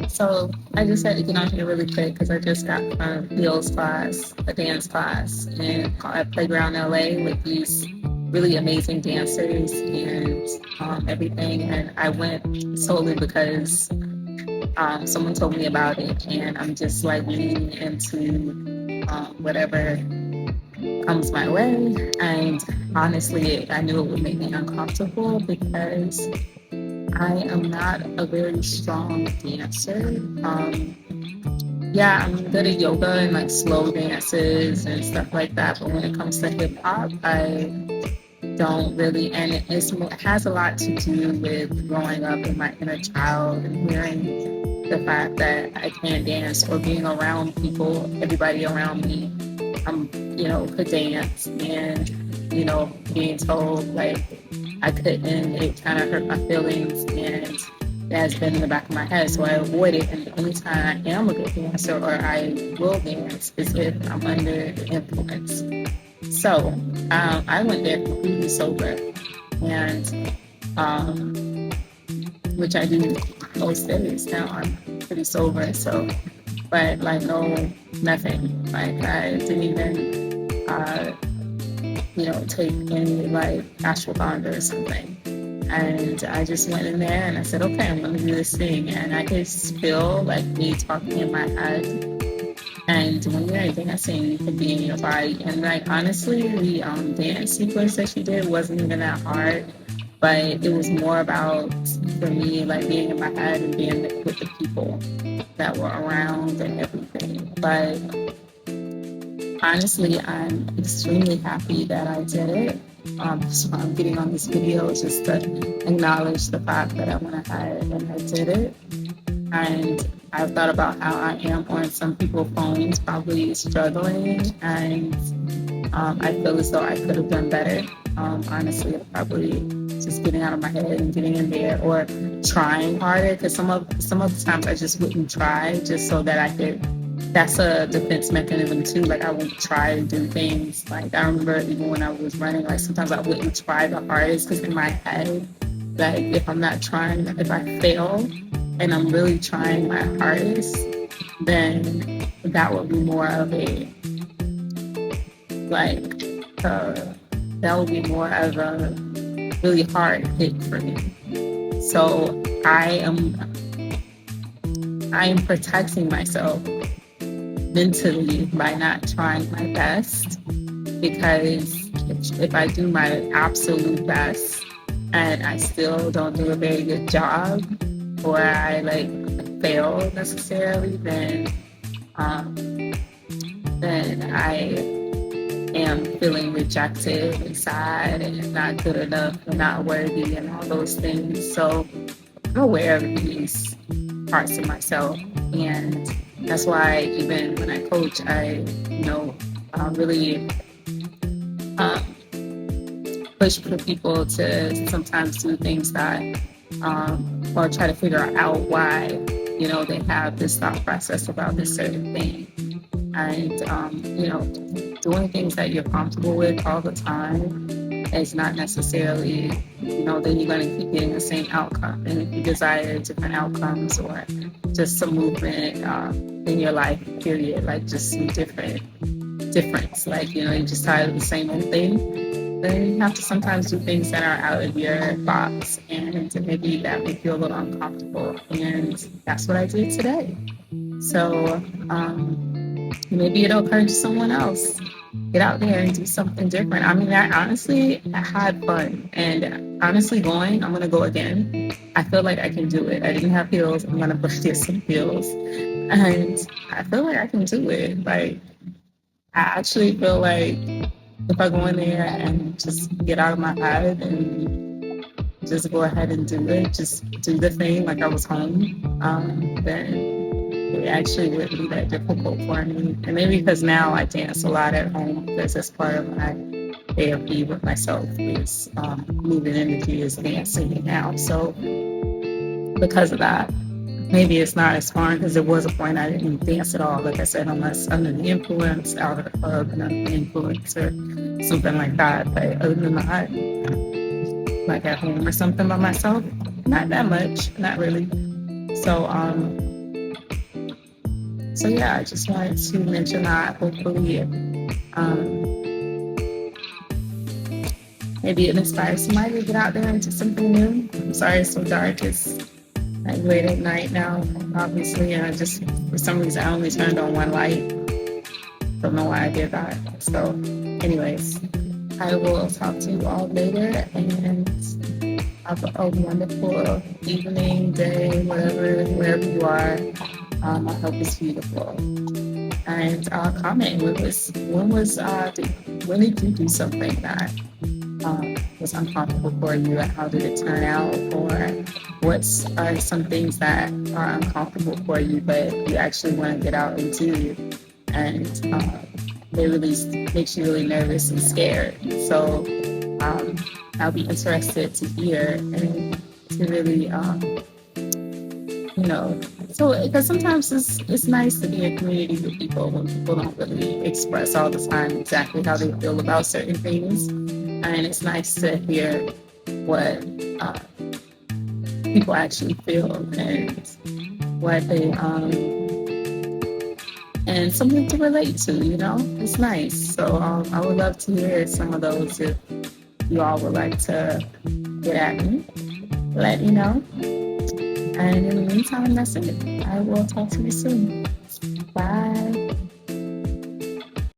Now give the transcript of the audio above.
So I just had to get on here really quick because I just got from Neil's class, a dance class at Playground LA with these really amazing dancers and everything. And I went solely because someone told me about it, and I'm just like leaning into whatever comes my way. And honestly, I knew it would make me uncomfortable because I am not a very strong dancer. Yeah, I'm good at yoga and like slow dances and stuff like that. But when it comes to hip hop, I don't really, and it has a lot to do with growing up in my inner child and hearing the fact that I can't dance or being around people, everybody around me, could dance and, being told like I couldn't, it kind of hurt my feelings, and that has been in the back of my head. So I avoid it. And the only time I am a good dancer or I will dance is if I'm under the influence. So I went there completely sober, and which I do most days now. I'm pretty sober. So, but like no, nothing. Like I didn't even, take any like ashwagandha or something. And I just went in there and I said, okay, I'm going to do this thing. And I could feel like me talking in my head. And when you're dancing, you can be in your body. And like honestly, the dance sequence that she did wasn't even that hard, but it was more about for me like being in my head and being with the people that were around and everything. But honestly, I'm extremely happy that I did it. So I'm getting on this video just to acknowledge the fact that I went ahead and I did it. And I've thought about how I am on some people's phones, probably struggling, and I feel as though I could have done better. Honestly, probably just getting out of my head and getting in there, or trying harder. Because some of the times I just wouldn't try, just so that I could. That's a defense mechanism too. Like I wouldn't try to do things. Like I remember even when I was running, like sometimes I wouldn't try the hardest because in my head, like if I'm not trying, if I fail and I'm really trying my hardest, then that would be more of a that would be more of a really hard hit for me. So I am protecting myself mentally by not trying my best, because if I do my absolute best and I still don't do a very good job, or I fail necessarily, then I am feeling rejected and sad and not good enough and not worthy and all those things. So I'm aware of these parts of myself, and that's why even when I coach, I really push for people to sometimes do things that or try to figure out why they have this thought process about this certain thing. And doing things that you're comfortable with all the time is not necessarily then you're going to keep getting the same outcome. And if you desire different outcomes or just some movement in your life, period, like just some difference, like you're just tired of the same old thing, then you have to sometimes do things that are out of your box, and maybe that make you a little uncomfortable. And that's what I did today. So maybe it'll encourage someone else. Get out there and do something different. I mean, I honestly had fun, and honestly I'm going to go again. I feel like I can do it. I didn't have heels. I'm going to get some heels, and I feel like I can do it. Like, I actually feel like if I go in there and just get out of my head and just go ahead and do it, just do the thing like I was home, then it actually wouldn't be that difficult for me. And maybe because now I dance a lot at home, because that's part of my therapy with myself is moving energy is dancing now. So because of that, maybe it's not as fun, because there was a point I didn't dance at all, like I said, unless under the influence, out of the club and under the influence or something like that. But other than that, like at home or something by myself, not that much, not really. So So yeah, I just wanted to mention that. Hopefully, maybe it inspires somebody to get out there and do something new. I'm sorry it's so dark. It's like late at night now, obviously, and I just, for some reason, I only turned on one light. Don't know why I did that. So, anyways, I will talk to you all later, and have a wonderful evening, day, wherever you are. I hope it's beautiful. And comment, when did you do something that was uncomfortable for you, and how did it turn out? Or what's are some things that are uncomfortable for you, but you actually want to get out and do, and it really makes you really nervous and scared. So I'll be interested to hear and to really, so because sometimes it's nice to be in community with people when people don't really express all the time exactly how they feel about certain things, and it's nice to hear what people actually feel, and what they and something to relate to. It's nice. So I would love to hear some of those. If you all would like to get at me, let me know. And in the meantime, that's it. I will talk to you soon. Bye.